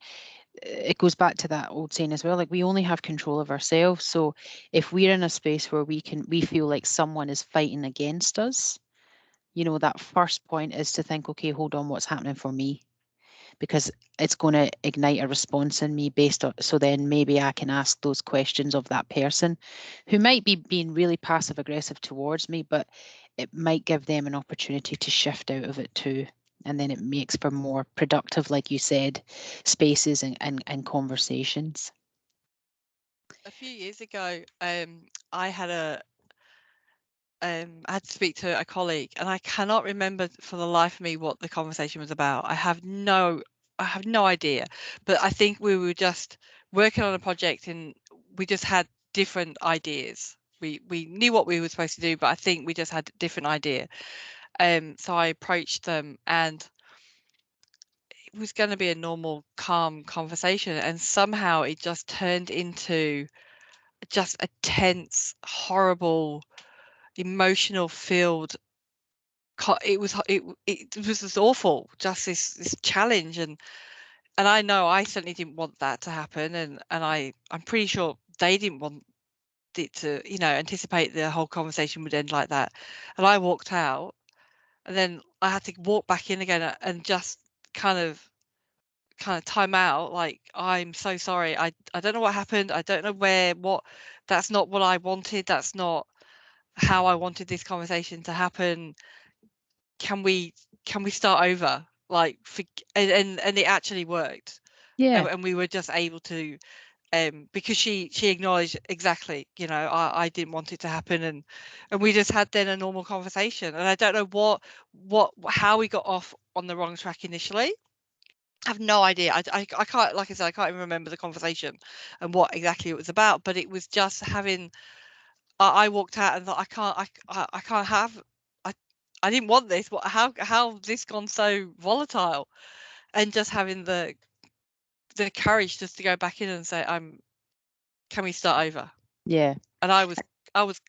it goes back to that old saying as well, like we only have control of ourselves. So if we're in a space where we feel like someone is fighting against us, that first point is to think, okay, hold on, what's happening for me? Because it's going to ignite a response in me based on, so then maybe I can ask those questions of that person who might be being really passive aggressive towards me, but it might give them an opportunity to shift out of it too. And then it makes for more productive, like you said, spaces and conversations. A few years ago, I had I had to speak to a colleague, and I cannot remember for the life of me what the conversation was about. I have no idea. But I think we were just working on a project, and we just had different ideas. We knew what we were supposed to do, but I think we just had a different idea. So I approached them, and it was going to be a normal, calm conversation, and somehow it just turned into just a tense, horrible, emotional filled. It was just awful, just this challenge, and I know I certainly didn't want that to happen, and I'm pretty sure they didn't want it to, anticipate the whole conversation would end like that. And I walked out, and then I had to walk back in again and just kind of time out, like, I'm so sorry, I don't know what happened, I don't know what, that's not what I wanted, that's not how I wanted this conversation to happen. Can we start over? Like, and it actually worked. Yeah. And we were just able to, because she acknowledged exactly, I didn't want it to happen, and we just had then a normal conversation. And I don't know how we got off on the wrong track initially. I have no idea. I can't, like I said, I can't even remember the conversation and what exactly it was about, but it was just having, I walked out and thought, I can't have, I didn't want this. How this gone so volatile? And just having the courage just to go back in and say, can we start over? Yeah. And I was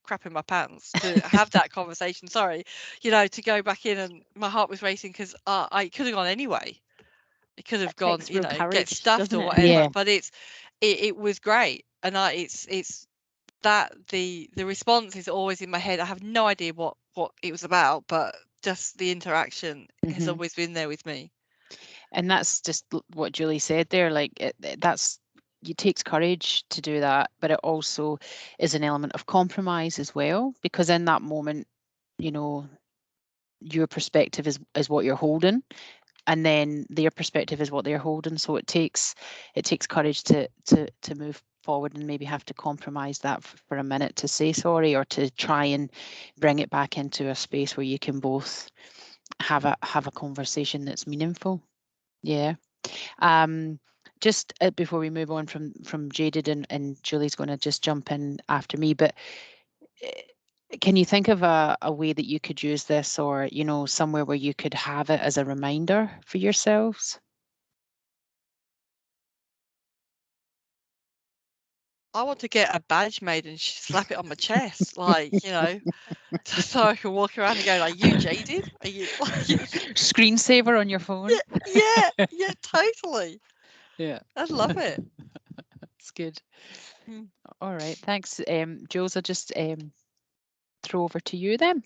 crapping my pants to have that conversation. Sorry, to go back in, and my heart was racing because I could have gone anyway. It could have gone, Takes real get courage, stuffed doesn't or it? whatever. Yeah. But it was great, and it's that the response is always in my head. I have no idea what it was about, but just the interaction has always been there with me. And that's just what Julie said there. Like it takes courage to do that, but it also is an element of compromise as well, because in that moment, your perspective is what you're holding, and then their perspective is what they're holding. So it takes courage to move forward and maybe have to compromise that for a minute to say sorry, or to try and bring it back into a space where you can both have a conversation that's meaningful. Yeah. Just before we move on from Jaded, and Julie's going to just jump in after me, but can you think of a way that you could use this, or somewhere where you could have it as a reminder for yourselves? I want to get a badge made and slap it on my chest, like, so I can walk around and go, "Are you jaded? Are you like Screensaver on your phone? Yeah, totally. Yeah. I love it. It's good. Mm. All right, thanks. Jules, I'll just throw over to you then.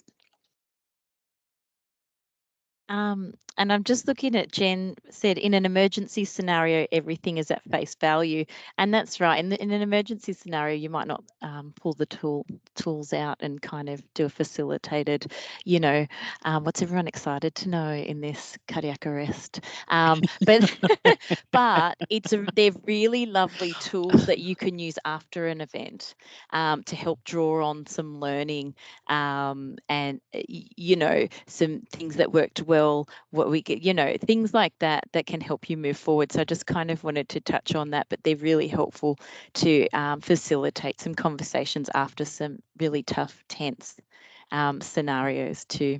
And I'm just looking at Jen said, in an emergency scenario, everything is at face value. And that's right. In an emergency scenario, you might not pull the tools out and kind of do a facilitated, what's everyone excited to know in this cardiac arrest? But they're really lovely tools that you can use after an event to help draw on some learning and, some things that worked well, what we get, things like that can help you move forward. So I just kind of wanted to touch on that, but they're really helpful to facilitate some conversations after some really tough, tense scenarios too.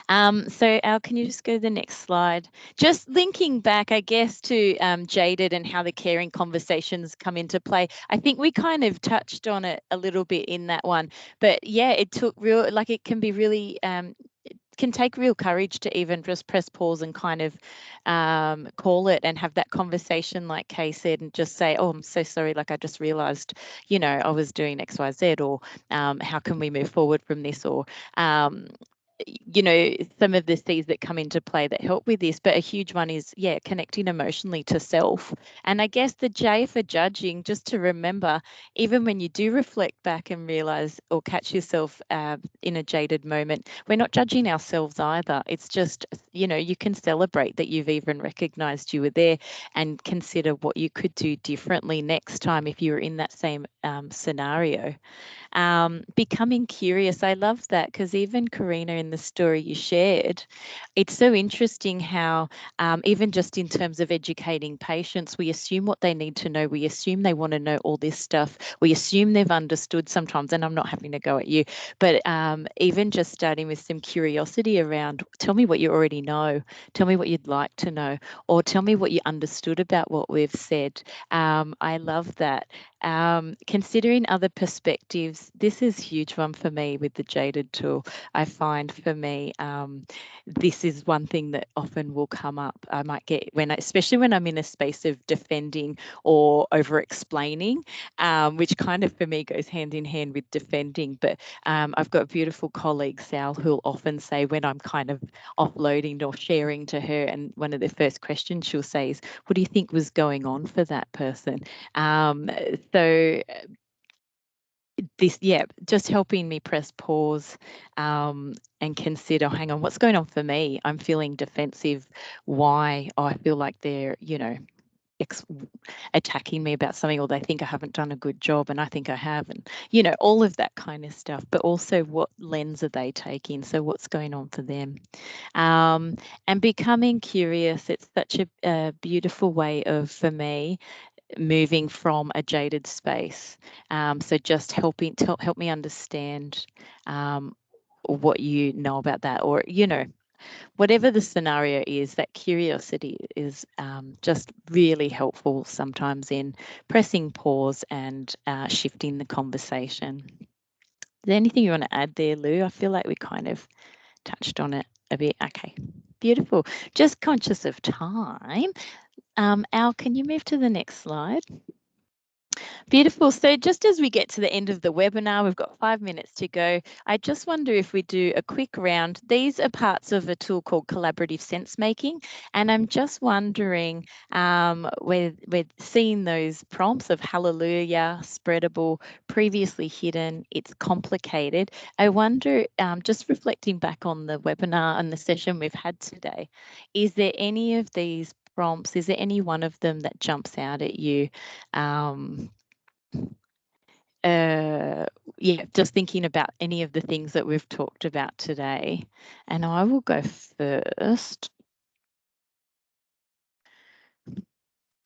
So Al, can you just go to the next slide? Just linking back, I guess, to Jaded and how the caring conversations come into play. I think we kind of touched on it a little bit in that one, but yeah, it took real, like it can be really, it can take real courage to even just press pause and kind of call it and have that conversation like Kay said, and just say, oh, I'm so sorry, like I just realized, you know, I was doing X, Y, Z, or how can we move forward from this, or you know, some of the C's that come into play that help with this, but a huge one is, yeah, connecting emotionally to self. And I guess the J for judging, just to remember, even when you do reflect back and realize or catch yourself in a jaded moment, we're not judging ourselves either. It's just, you know, you can celebrate that you've even recognized you were there and consider what you could do differently next time if you were in that same scenario. Becoming curious, I love that, because even Karina, in the story you shared, it's so interesting how even just in terms of educating patients, we assume what they need to know. We assume they want to know all this stuff. We assume they've understood sometimes, and I'm not having to go at you, but even just starting with some curiosity around, tell me what you already know, tell me what you'd like to know, or tell me what you understood about what we've said. I love that. Considering other perspectives, this is a huge one for me with the Jaded tool. I find for me, this is one thing that often will come up. I might get especially when I'm in a space of defending or over explaining, which kind of for me goes hand in hand with defending. But I've got a beautiful colleague, Sal, who'll often say when I'm kind of offloading or sharing to her, and one of the first questions she'll say is, what do you think was going on for that person? So this, yeah, just helping me press pause and consider, hang on, what's going on for me? I'm feeling defensive. Why? Oh, I feel like they're, you know, attacking me about something, or they think I haven't done a good job and I think I have, and you know, all of that kind of stuff. But also, what lens are they taking? So what's going on for them? And becoming curious, it's such a beautiful way of, for me, moving from a jaded space. So just help me understand what you know about that, or, you know, whatever the scenario is, that curiosity is just really helpful sometimes in pressing pause and shifting the conversation. Is there anything you want to add there, Lou? I feel like we kind of touched on it a bit. Okay, beautiful. Just conscious of time. Al, can you move to the next slide? Beautiful. So just as we get to the end of the webinar, we've got 5 minutes to go. I just wonder if we do a quick round. These are parts of a tool called collaborative sense making. And I'm just wondering, we're seeing those prompts of hallelujah, spreadable, previously hidden, it's complicated. I wonder, just reflecting back on the webinar and the session we've had today, is there any of these prompts, is there any one of them that jumps out at you? Yeah, just thinking about any of the things that we've talked about today. And I will go first.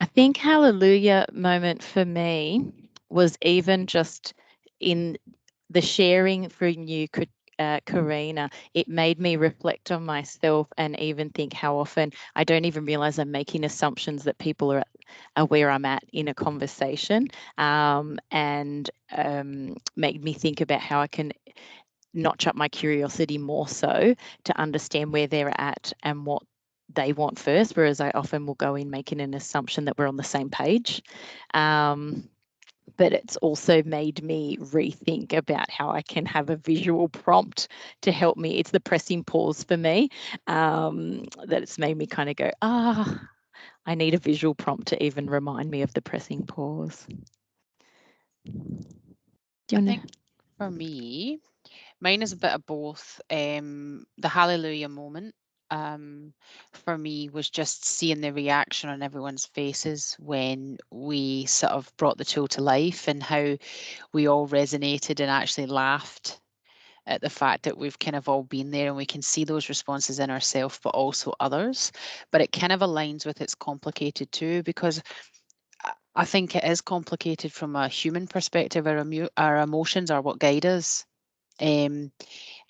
I think hallelujah moment for me was even just in the sharing from you, Karina. It made me reflect on myself and even think how often I don't even realize I'm making assumptions that people are where I'm at in a conversation, and made me think about how I can notch up my curiosity more so to understand where they're at and what they want first, whereas I often will go in making an assumption that we're on the same page. But it's also made me rethink about how I can have a visual prompt to help me. It's the pressing pause for me, that it's made me kind of go, I need a visual prompt to even remind me of the pressing pause. I think for me, mine is a bit of both. The hallelujah moment for me was just seeing the reaction on everyone's faces when we sort of brought the tool to life, and how we all resonated and actually laughed at the fact that we've kind of all been there, and we can see those responses in ourselves but also others. But it kind of aligns with it's complicated too, because I think it is complicated from a human perspective. Our emotions are what guide us.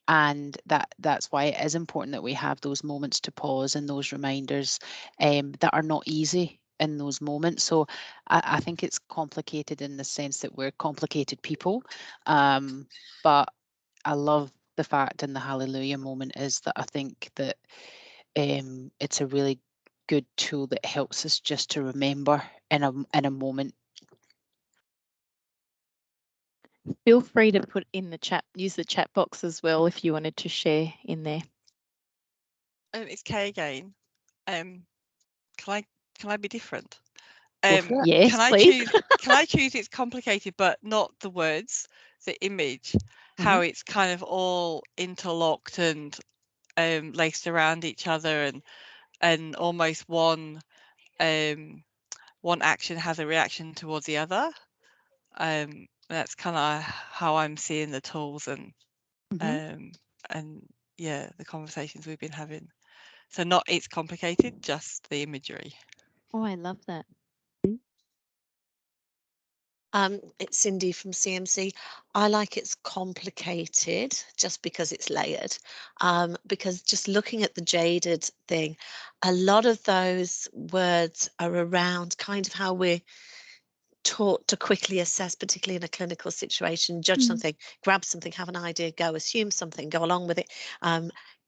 And that's why it is important that we have those moments to pause and those reminders that are not easy in those moments. So I think it's complicated in the sense that we're complicated people, but I love the fact in the hallelujah moment is that I think that it's a really good tool that helps us just to remember in a moment. Feel free to put in the chat, use the chat box as well if you wanted to share in there. It's Kay again. Can I be different? Go for it. Yes, Can I please. choose it's complicated, but not the words, the image, how it's kind of all interlocked and laced around each other, and almost one action has a reaction towards the other. That's kind of how I'm seeing the tools and yeah, the conversations we've been having. So not it's complicated, just the imagery. Oh, I love that. It's Cindy from CMC. I like it's complicated just because it's layered. Because just looking at the jaded thing, a lot of those words are around kind of how we're taught to quickly assess, particularly in a clinical situation, judge something, grab something, have an idea, go, assume something, go along with it.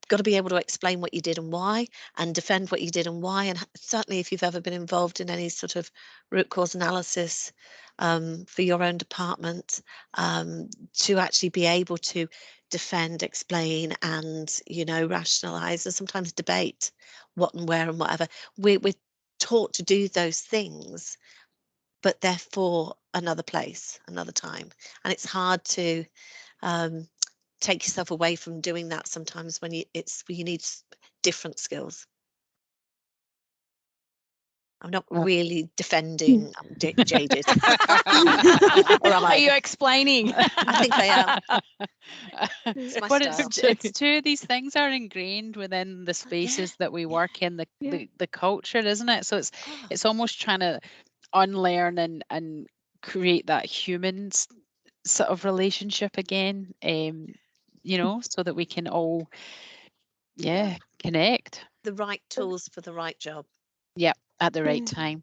Got to be able to explain what you did and why, and defend what you did and why. And certainly if you've ever been involved in any sort of root cause analysis for your own department, to actually be able to defend, explain, and, you know, rationalize and sometimes debate what and where and whatever. We're taught to do those things, but they're for another place, another time. And it's hard to take yourself away from doing that sometimes when you need different skills. I'm not really defending jaded. Or am I? Are you explaining? I think I am. It's my But style. it's true, these things are ingrained within the spaces that we work in, the culture, isn't it? So it's almost trying to unlearn and create that human sort of relationship again, you know, so that we can all connect. The right tools for the right job. Yep, at the right time.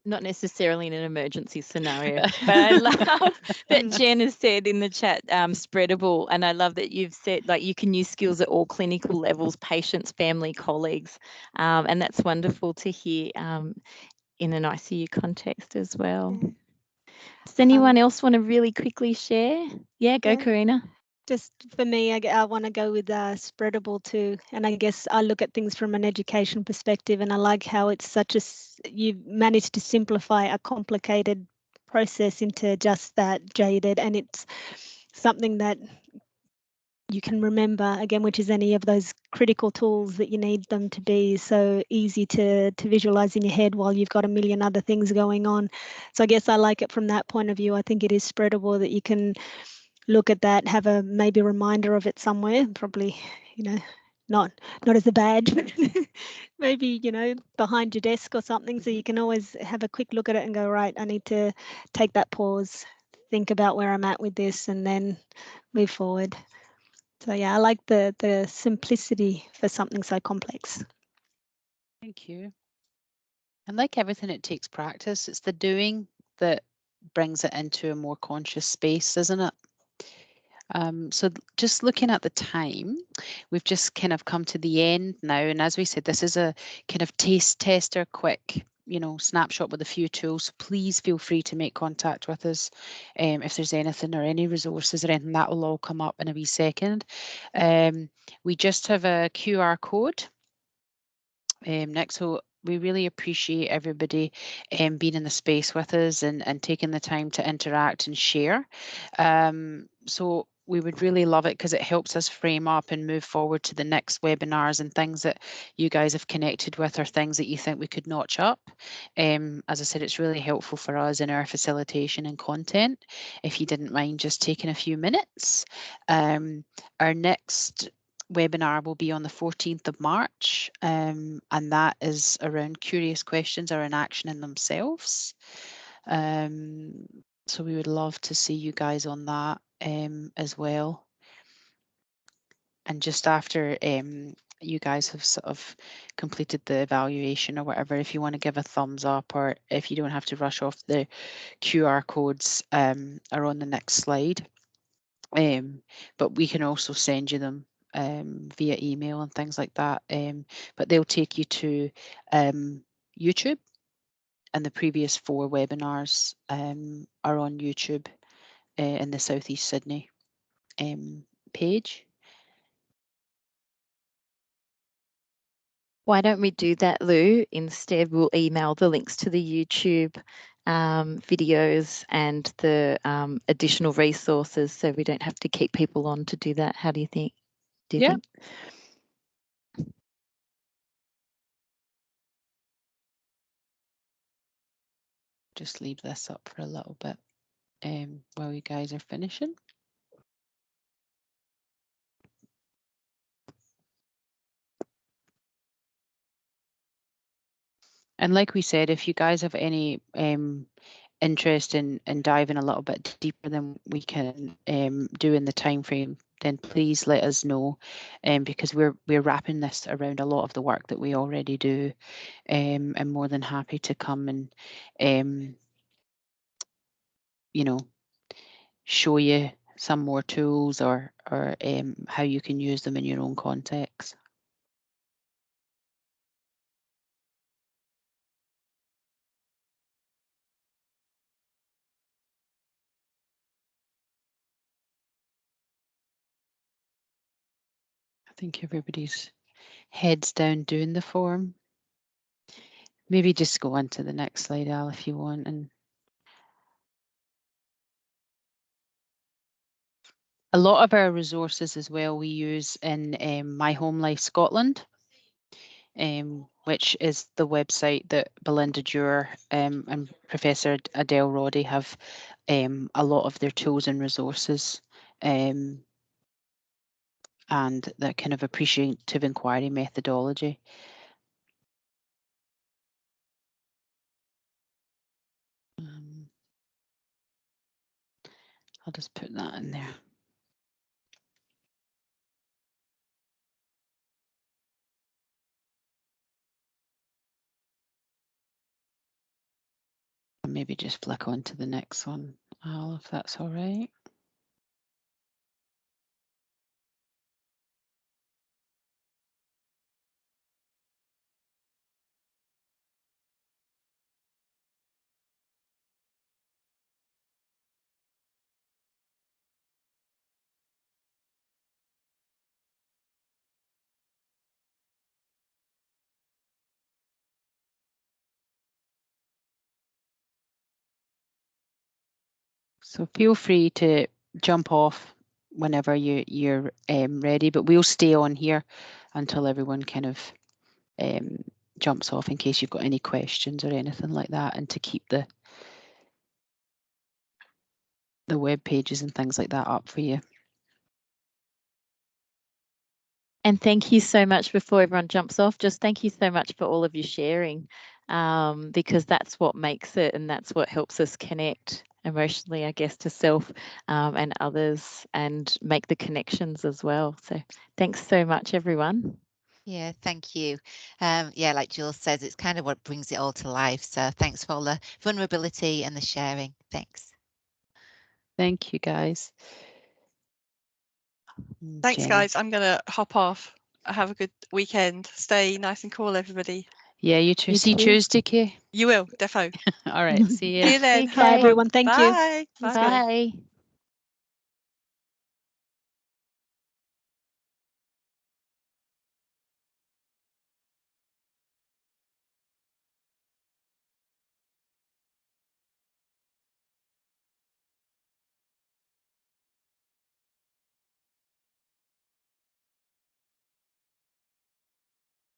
Not necessarily in an emergency scenario, but I love that Jen has said in the chat, spreadable. And I love that you've said, like, you can use skills at all clinical levels, patients, family, colleagues. And that's wonderful to hear in an ICU context as well. Does anyone else want to really quickly share? Yeah, go, Karina. Just for me, I want to go with spreadable too. And I guess I look at things from an education perspective, and I like how it's you've managed to simplify a complicated process into just that jaded, and it's something that you can remember again, which is any of those critical tools that you need them to be so easy to visualize in your head while you've got a million other things going on. So I guess I like it from that point of view. I think it is spreadable, that you can look at that, have a maybe reminder of it somewhere, probably, you know, not as a badge, but maybe, you know, behind your desk or something, so you can always have a quick look at it and go, right, I need to take that pause, think about where I'm at with this, and then move forward. So yeah, I like the simplicity for something so complex. Thank you. And like everything, it takes practice. It's the doing that brings it into a more conscious space, isn't it? So just looking at the time, we've just kind of come to the end now. And as we said, this is a kind of taste tester, quick, you know, snapshot with a few tools. So please feel free to make contact with us if there's anything or any resources or anything. That will all come up in a wee second. We just have a QR code next. So we really appreciate everybody being in the space with us and taking the time to interact and share. So we would really love it because it helps us frame up and move forward to the next webinars and things that you guys have connected with or things that you think we could notch up. As I said, it's really helpful for us in our facilitation and content. If you didn't mind just taking a few minutes. Our next webinar will be on the 14th of March, and that is around curious questions are an action in themselves. So we would love to see you guys on that as well. just after you guys have sort of completed the evaluation or whatever, if you want to give a thumbs up, or if you don't have to rush off, the QR codes are on the next slide. But we can also send you them via email and things like that. But they'll take you to YouTube, and the previous 4 webinars are on YouTube in the Southeast Sydney page. Why don't we do that, Lou? Instead, we'll email the links to the YouTube videos and the additional resources, so we don't have to keep people on to do that. How do you think? Yeah. Just leave this up for a little bit while you guys are finishing. And like we said, if you guys have any interest in diving a little bit deeper than we can do in the time frame, then please let us know, because we're wrapping this around a lot of the work that we already do. I'm more than happy to come and you know, show you some more tools, or how you can use them in your own context. I think everybody's heads down doing the form. Maybe just go on to the next slide, Al, if you want. And a lot of our resources as well we use in My Home Life Scotland, which is the website that Belinda Dewar and Professor Adele Roddy have a lot of their tools and resources, and that kind of appreciative inquiry methodology. I'll just put that in there. Maybe just flick on to the next one, Al, if that's all right. So feel free to jump off whenever you're ready, but we'll stay on here until everyone kind of jumps off, in case you've got any questions or anything like that, and to keep the web pages and things like that up for you. And thank you so much, before everyone jumps off, just thank you so much for all of you sharing, because that's what makes it, and that's what helps us connect emotionally, I guess, to self and others, and make the connections as well. So thanks so much, everyone. Yeah, thank you. Yeah, like Jules says, it's kind of what brings it all to life. So thanks for all the vulnerability and the sharing. Thanks. Thank you, guys. Thanks, Jenny. guys. I'm going to hop off. Have a good weekend. Stay nice and cool, everybody. Yeah, you too. You See too. Tuesday, Kay. You will, defo. All right. See you. See you then. Bye, everyone. Thank you. Bye. That's Bye. good. Bye.